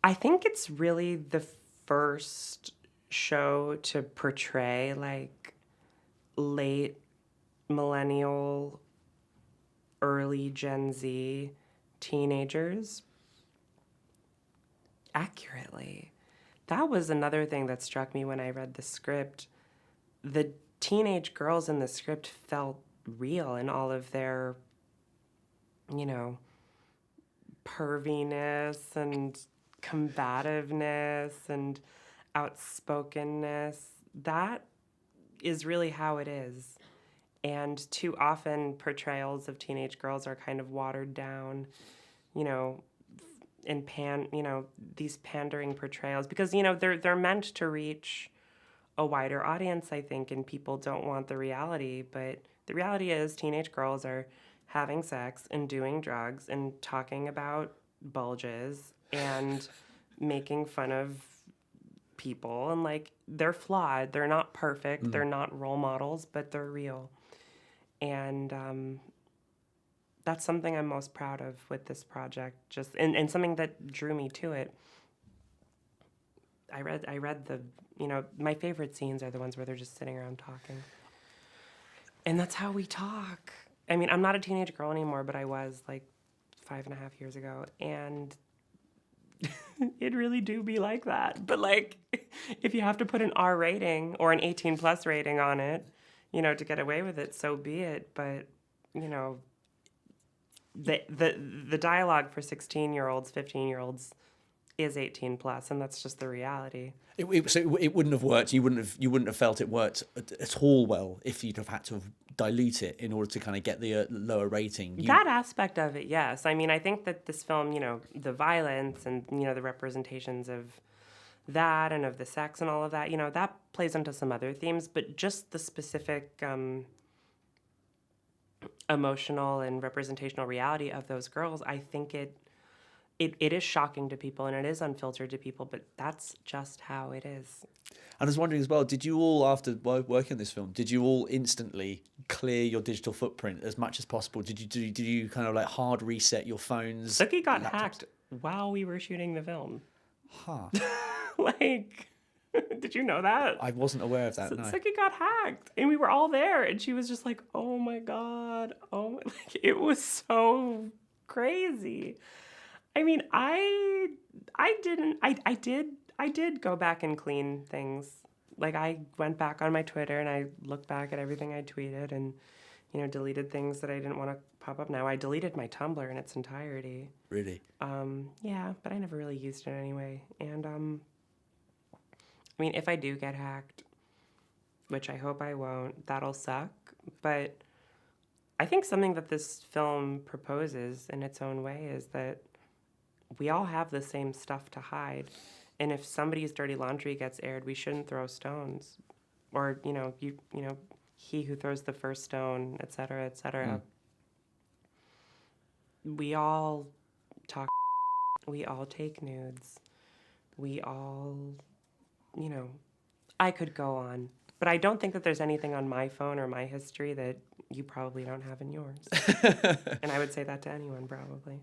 I think it's really the first show to portray like late millennial, early Gen Z teenagers accurately. That was another thing that struck me when I read the script. The teenage girls in the script felt real in all of their, you know, perviness and combativeness and outspokenness. That is really how it is. And too often portrayals of teenage girls are kind of watered down, you know, these pandering portrayals because they're meant to reach a wider audience, I think, and people don't want the reality, but the reality is teenage girls are having sex and doing drugs and talking about bulges and making fun of people, and like they're flawed, they're not perfect, they're not role models, but they're real. And that's something I'm most proud of with this project, just and something that drew me to it. I read the, my favorite scenes are the ones where they're just sitting around talking. And that's how we talk. I mean, I'm not a teenage girl anymore, but I was like 5.5 years ago. And it really do be like that. But like, if you have to put an R rating or an 18 plus rating on it, to get away with it, so be it. But, the dialogue for 16-year-olds, 15-year-olds is 18 plus, and that's just the reality. So it wouldn't have worked. You wouldn't have felt it worked at all well if you'd have had to dilute it in order to kind of get the lower rating. That aspect of it, yes. I mean, I think that this film, the violence and the representations of that and of the sex and all of that, that plays into some other themes, but just the specific emotional and representational reality of those girls, I think it is shocking to people and it is unfiltered to people, but that's just how it is. And I was wondering as well, did you all, after working on this film, did you all instantly clear your digital footprint as much as possible? Did you kind of like hard reset your phones? Sookie got hacked while we were shooting the film. Huh. Like, did you know that? I wasn't aware of that, no. Sookie got hacked, and we were all there, and she was just like, oh my God. Like, it was so crazy. I mean, I did go back and clean things. Like, I went back on my Twitter and I looked back at everything I tweeted and, deleted things that I didn't want to pop up now. I deleted my Tumblr in its entirety. Really? Yeah, but I never really used it anyway. And, I mean, if I do get hacked, which I hope I won't, that'll suck. But I think something that this film proposes in its own way is that we all have the same stuff to hide. And if somebody's dirty laundry gets aired, we shouldn't throw stones. Or, he who throws the first stone, et cetera, et cetera. We all talk. We all take nudes. We all, I could go on. But I don't think that there's anything on my phone or my history that you probably don't have in yours. And I would say that to anyone, probably.